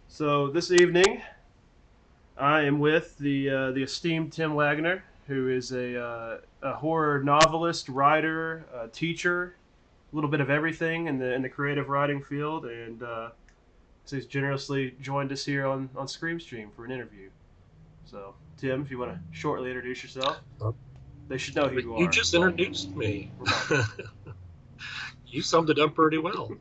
So this evening, I am with the esteemed Tim Waggoner, who is a horror novelist, writer, teacher, a little bit of everything in the creative writing field, and so he's generously joined us here on ScreamStream for an interview. So, Tim, if you want to shortly introduce yourself, Uh, they should know who But you you are. just But introduced me. remind You summed it up pretty well. me.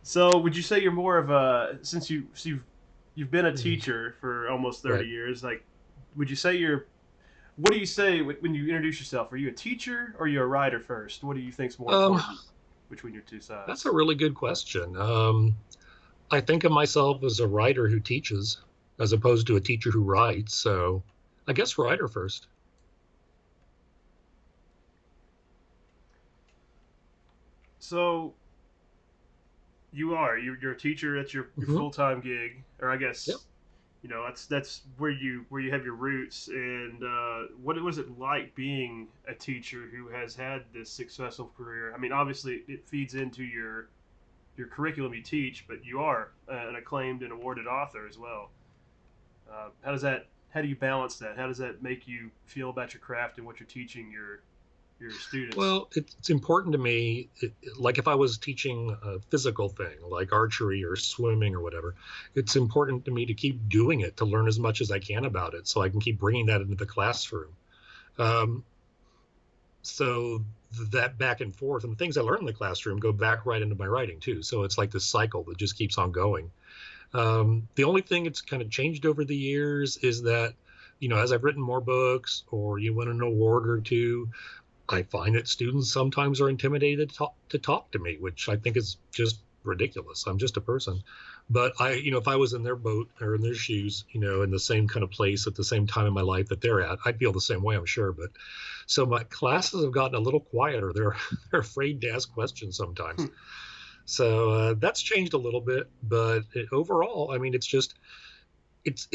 So, would you say you're more of a since you've been a Mhm. teacher for almost 30 Right. years? Like, would you say you're what do you say when you introduce yourself? Are you a teacher or are you a writer first? What do you think's more Um, important between your two that's a sides? really good question. I think of myself as a writer who teaches as opposed to a teacher who writes. So I guess writer first. So you're a teacher. That's your Hmm. full time gig, or I Yep. guess that's where you have your roots. And what was it like being a teacher who has had this successful career? I mean, obviously it feeds into your curriculum you teach, but you are an acclaimed and awarded author as well. How does that? How do you balance that? How does that make you feel about your craft and what you're teaching your students? Well, it's important to me. Like if I was teaching a physical thing like archery or swimming or whatever, it's important to me to keep doing it to learn as much as I can about it so I can keep bringing that into the classroom. Um, so that back and forth and the things I learn in the classroom go back right into my writing too. So it's like this cycle that just keeps on going. The only thing that's kind of changed over the years is that, as I've written more books or you win an award or two, I find that students sometimes are intimidated to talk to me, which I think is just ridiculous. I'm just a person. But if I was in their boat or in their shoes, in the same kind of place at the same time in my life that they're at, I'd feel the same way, I'm sure. But so my classes have gotten a little quieter. They're afraid to ask questions sometimes. So that's changed a little bit. But overall, I mean, it's just it's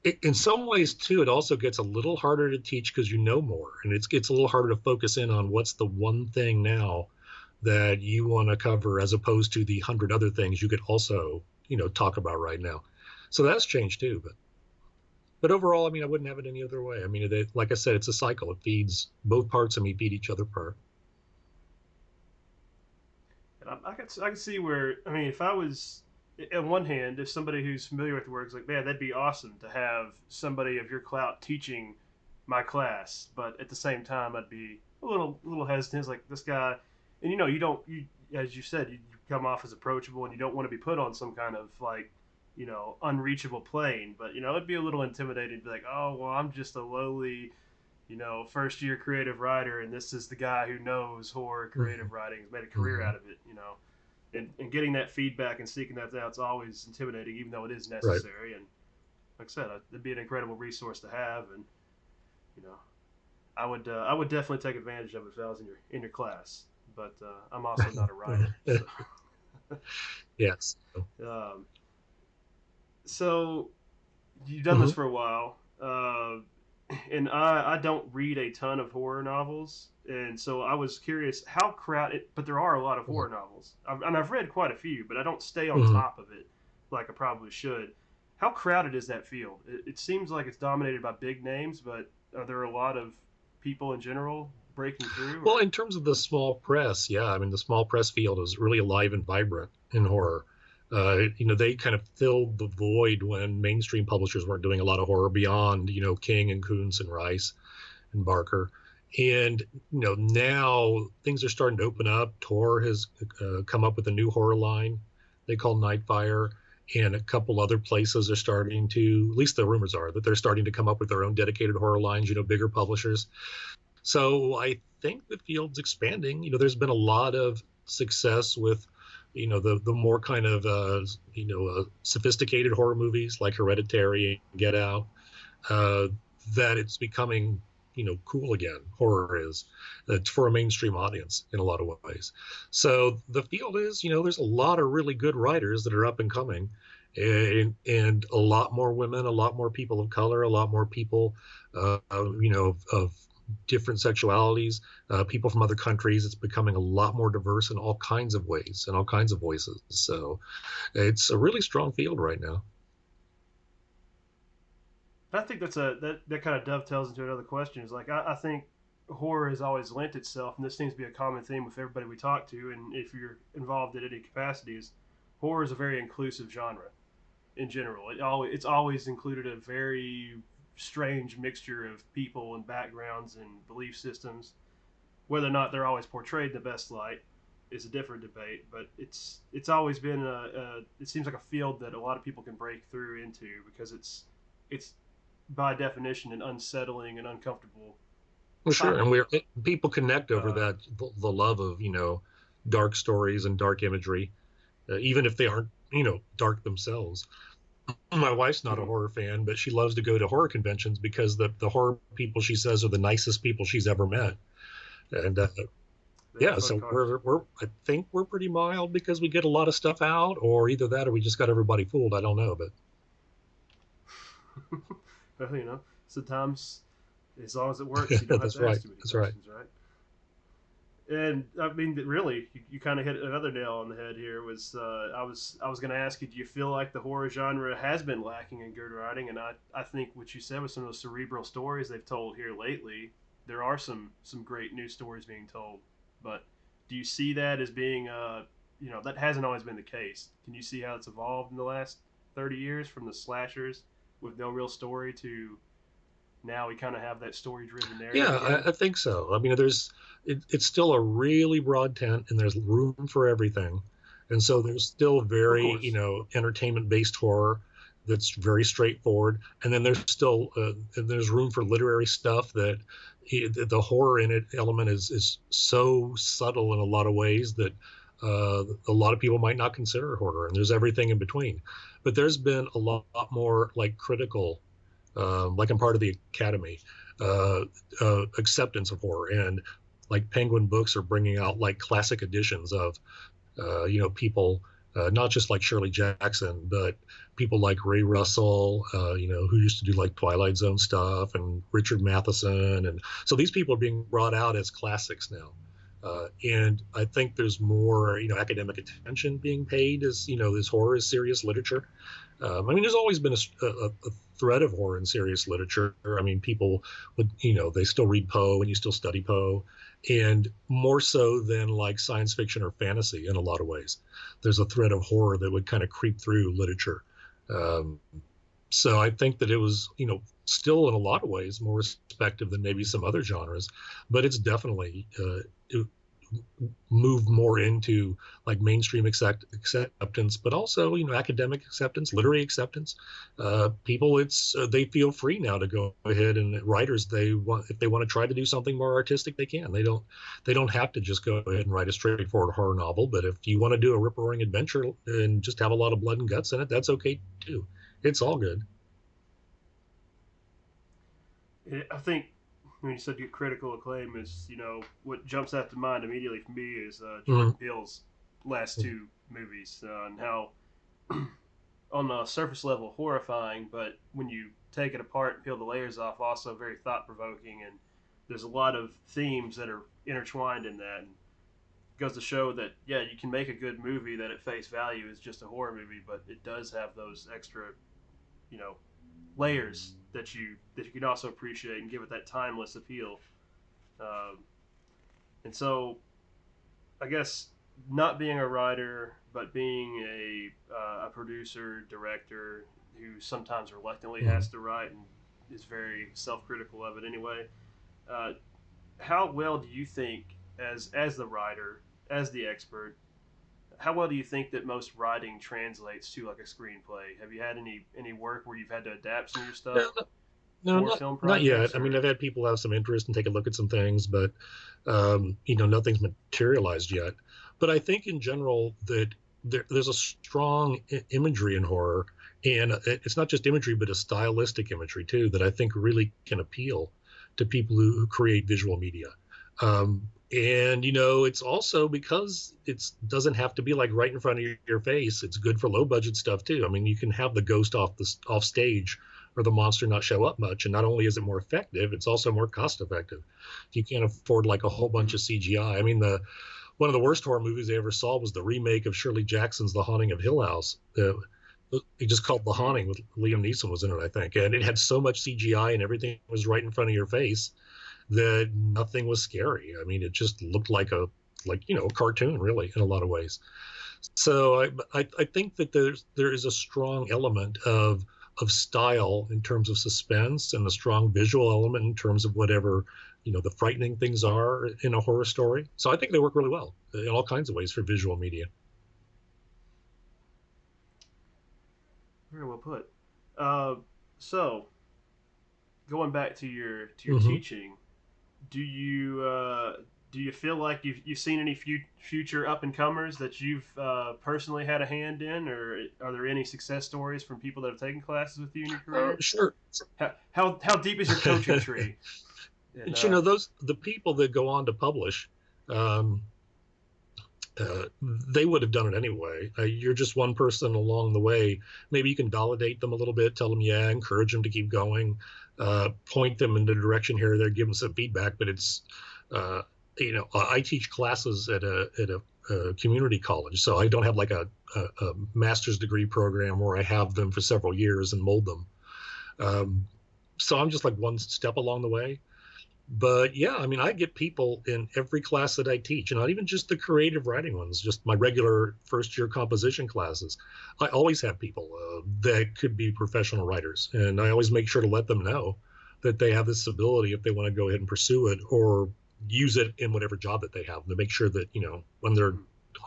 it, in some ways too, it also gets a little harder to teach because you know more, and it gets a little harder to focus in on what's the one thing now that you want to cover as opposed to the hundred other things you could also talk about right now. So that's changed too. But overall, I mean, I wouldn't have it any other way. I mean, like I said, it's a cycle. It feeds both parts of me feed each other part. And I could see where I mean, if I was on one hand, if somebody who's familiar with the work is like, man, that'd be awesome to have somebody of your clout teaching my class. But at the same time, I'd be a little hesitant. It's like this guy, and you don't you as you said, you come off as approachable, and you don't want to be put on some kind of like unreachable plane. But it'd be a little intimidating to be like, oh well, I'm just a lowly first year creative writer, and this is the guy who knows horror Mm-hmm. creative writing, has made a career Mm-hmm. out of it. And getting that feedback and seeking that out is always intimidating, even though it is Right. necessary. And like I said, it'd be an incredible resource to have, and you know, I would definitely take advantage of it if I was in your class. But I'm also not a writer, so Yes. um, so you've done this Mm-hmm. for a while, and I don't read a ton of horror novels, and so I was curious how crowded. But there are a lot of horror novels, and I've read quite a few, but I don't stay on Mm-hmm. top of it like I probably should. How crowded is that field? It seems like it's dominated by big names, but are there a lot of people in general breaking through? Well, Or in terms of the small press, yeah, I mean, the small press field is really alive and vibrant in horror. They kind of filled the void when mainstream publishers weren't doing a lot of horror beyond, King and Kuntz and Rice and Barker. And, now things are starting to open up. Tor has come up with a new horror line they call Nightfire. And a couple other places are starting to, at least the rumors are, that they're starting to come up with their own dedicated horror lines, bigger publishers. So I think the field's expanding. There's been a lot of success with, the more kind of sophisticated horror movies like Hereditary and Get Out. Uh, that it's becoming cool again. Horror is for a mainstream audience in a lot of ways. So the field is there's a lot of really good writers that are up and coming. And a lot more women, a lot more people of color, a lot more people, of different sexualities, people from other countries. It's becoming a lot more diverse in all kinds of ways and all kinds of voices. So it's a really strong field right now. I think that kind of dovetails into another question. Is like I think horror has always lent itself, and this seems to be a common theme with everybody we talk to. And if you're involved in any capacities, horror is a very inclusive genre in general. It's always included a very strange mixture of people and backgrounds and belief systems. Whether or not they're always portrayed in the best light is a different debate. But it's always been it seems like a field that a lot of people can break through into because it's by definition an unsettling and uncomfortable Well, sure, and topic. people connect over Uh, that the love of dark stories and dark imagery, even if they aren't dark themselves. My wife's not a mhm. horror fan, but she loves to go to horror conventions because the horror people she says are the nicest people she's ever met. And They are yeah, fun so cars. I think we're pretty mild because we get a lot of stuff out, or either that or we just got everybody fooled. I don't know, but Well, sometimes as long as it works, you don't have that's to ask right. too many That's right. questions, right? And I mean, really, you kind of hit another nail on the head here. Was I was going to ask you, do you feel like the horror genre has been lacking in good writing? And I think what you said with some of those cerebral stories they've told here lately, there are some great new stories being told. But do you see that as being that hasn't always been the case? Can you see how it's evolved in the last 30 years from the slashers with no real story to now we kind of have that story driven narrative Yeah, again? I think so. I mean, it's still a really broad tent, and there's room for everything, and so there's still Of very course. entertainment based horror that's very straightforward, and then there's room for literary stuff that the horror in it element is so subtle in a lot of ways that a lot of people might not consider horror, and there's everything in between. But there's been a lot more like critical, like I'm part of the Academy, uh, acceptance of horror, and like Penguin Books are bringing out like classic editions of people, not just like Shirley Jackson, but people like Ray Russell, who used to do like Twilight Zone stuff, and Richard Matheson, and so these people are being brought out as classics now. And I think there's more, academic attention being paid as, this horror is serious literature. I mean, there's always been a thread of horror in serious literature. I mean, people would, they still read Poe and you still study Poe, and more so than like science fiction or fantasy in a lot of ways. There's a thread of horror that would kind of creep through literature. Um, so I think that it was, still in a lot of ways more respective than maybe some other genres, but it's definitely it moved more into like mainstream acceptance, but also academic acceptance, literary acceptance. People, it's they feel free now to go ahead, and writers, they want, if they want to try to do something more artistic, they can. They don't have to just go ahead and write a straightforward horror novel. But if you want to do a rip roaring adventure and just have a lot of blood and guts in it, that's okay too. It's all good. I think when you said get critical acclaim is what jumps out to mind immediately for me is Mm-hmm. Jordan Peele's last two movies and how on the surface level horrifying, but when you take it apart and peel the layers off, also very thought provoking. And there's a lot of themes that are intertwined in that. And it goes to show that yeah, you can make a good movie that at face value is just a horror movie, but it does have those extra you know layers that you can also appreciate and give it that timeless appeal. Um, and so I guess not being a writer, but being a producer, director who sometimes reluctantly Mm-hmm. has to write and is very self critical of it anyway. Uh, how well do you think, as the writer, as the expert, how well do you think that most writing translates to like a screenplay? Have you had any work where you've had to adapt some of your stuff No, no, for not film not yet. projects I mean, or I've had people have some interest and take a look at some things, but nothing's materialized yet. But I think in general that there's a strong imagery in horror, and it's not just imagery, but a stylistic imagery too that I think really can appeal to people who create visual media. And it's also because it doesn't have to be like right in front of your face. It's good for low budget stuff too. I mean, you can have the ghost off stage or the monster not show up much. And not only is it more effective, it's also more cost effective. You can't afford like a whole bunch of CGI. I mean, the one of the worst horror movies I ever saw was the remake of Shirley Jackson's The Haunting of Hill House. It just called The Haunting with Liam Neeson was in it, I think, and it had so much CGI and everything was right in front of your face that nothing was scary. I mean, it just looked like a cartoon, really, in a lot of ways. So I think that there is a strong element of style in terms of suspense and a strong visual element in terms of whatever the frightening things are in a horror story. So I think they work really well in all kinds of ways for visual media. Very well put. Uh, so going back to your Mm-hmm. teaching, do you do you feel like you've seen any future up and comers that you've personally had a hand in, or are there any success stories from people that have taken classes with you in your career? Sure. How deep is your coaching tree? And Those the people that go on to publish, um, they would have done it anyway. You're just one person along the way. Maybe you can validate them a little bit, tell them, yeah, encourage them to keep going, point them in the direction here or there, give them some feedback. But it's, I teach classes at a community college, so I don't have like a master's degree program where I have them for several years and mold them. So I'm just like one step along the way. But yeah, I mean, I get people in every class that I teach, and not even just the creative writing ones, just my regular first year composition classes. I always have people that could be professional writers, and I always make sure to let them know that they have this ability if they want to go ahead and pursue it or use it in whatever job that they have, to make sure that, when they're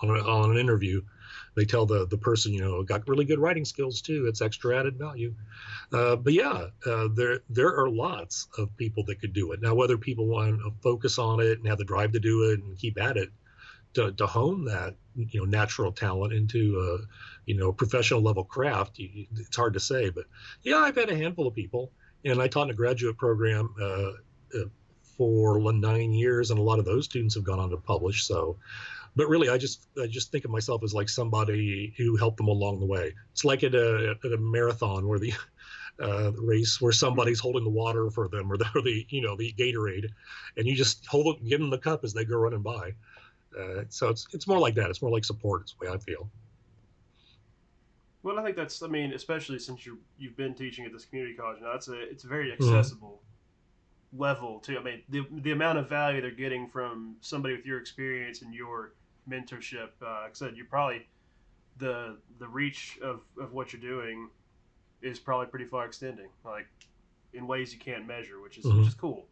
on an interview, they tell the person, got really good writing skills too. It's extra added value. But yeah, there are lots of people that could do it. Now, whether people want to focus on it and have the drive to do it and keep at it to hone that, natural talent into professional level craft, it's hard to say. But yeah, I've had a handful of people, and I taught in a graduate program for 9 years, and a lot of those students have gone on to publish. So, but really, I just think of myself as like somebody who helped them along the way. It's like at a marathon where the race where somebody's holding the water for them, or the Gatorade, and you just hold it, give them the cup as they go running by. So it's more like that. It's more like support. It's the way I feel. well, I think that's. I mean, especially since you've been teaching at this community college now, it's a very Mm-hmm. accessible level too. I mean, the amount of value they're getting from somebody with your experience and your mentorship. Like I said, you're probably the reach of what you're doing is probably pretty far extending, like in ways you can't measure, which Mm-hmm. is cool,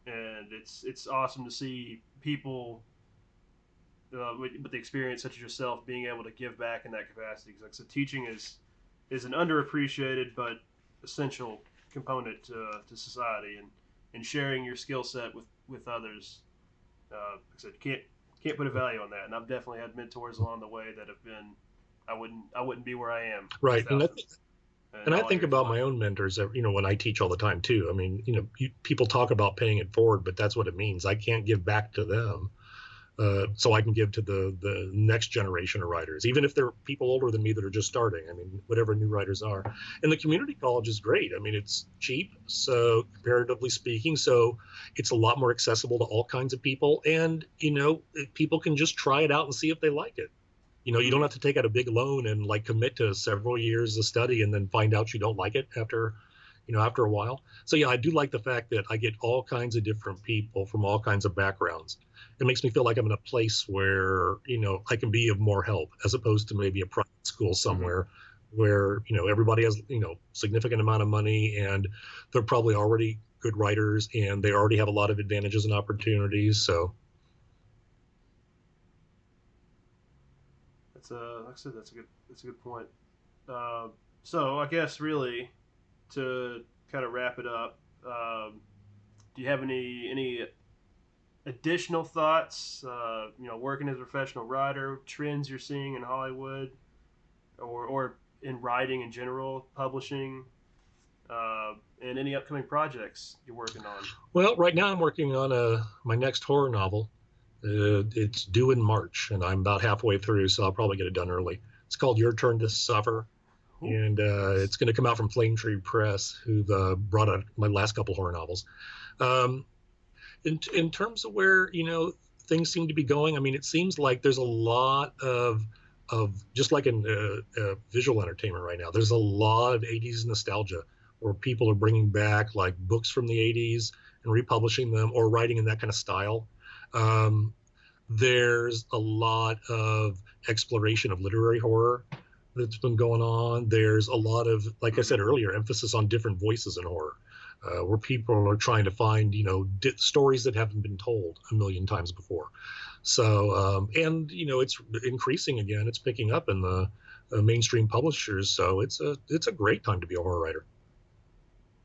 and it's awesome to see people with the experience such as yourself being able to give back in that capacity. Because like I said, teaching is an underappreciated but essential component to society, and sharing your skill set with others. Like I said, can't put a value on that, and I've definitely had mentors along the way that have been. I wouldn't be where I am Right, without them in and I all think areas of about life. my own mentors, when I teach all the time too. I mean, people talk about paying it forward, but that's what it means. I can't give back to them, so I can give to the next generation of writers, even if they're people older than me that are just starting. I mean, whatever new writers are. And the community college is great. I mean, it's cheap, so comparatively speaking, so it's a lot more accessible to all kinds of people, and people can just try it out and see if they like it. You don't Mm-hmm. have to take out a big loan and like commit to several years of study and then find out you don't like it after a while. So yeah, I do like the fact that I get all kinds of different people from all kinds of backgrounds. It makes me feel like I'm in a place where, I can be of more help, as opposed to maybe a private school Mm-hmm. somewhere where, everybody has, significant amount of money, and they're probably already good writers and they already have a lot of advantages and opportunities. So That's like I said, that's a good point. Uh, so I guess really to kind of wrap it up, do you have any additional thoughts? Working as a professional writer, trends you're seeing in Hollywood, or in writing in general, publishing, and any upcoming projects you're working on. well, right now I'm working on my next horror novel. It's due in March, and I'm about halfway through, so I'll probably get it done early. It's called Your Turn to Suffer. Ooh, and nice. it's going to come out from Plane Tree Press, who brought out my last couple horror novels. Um, in terms of where things seem to be going, I mean, it seems like there's a lot of just like in visual entertainment right now. There's a lot of '80s nostalgia where people are bringing back like books from the '80s and republishing them or writing in that kind of style. Um, there's a lot of exploration of literary horror that's been going on. There's a lot of, like I said earlier, emphasis on different voices in horror, where people are trying to find, stories that haven't been told a million times before. So, and it's increasing again. It's picking up in the mainstream publishers. So it's a great time to be a horror writer.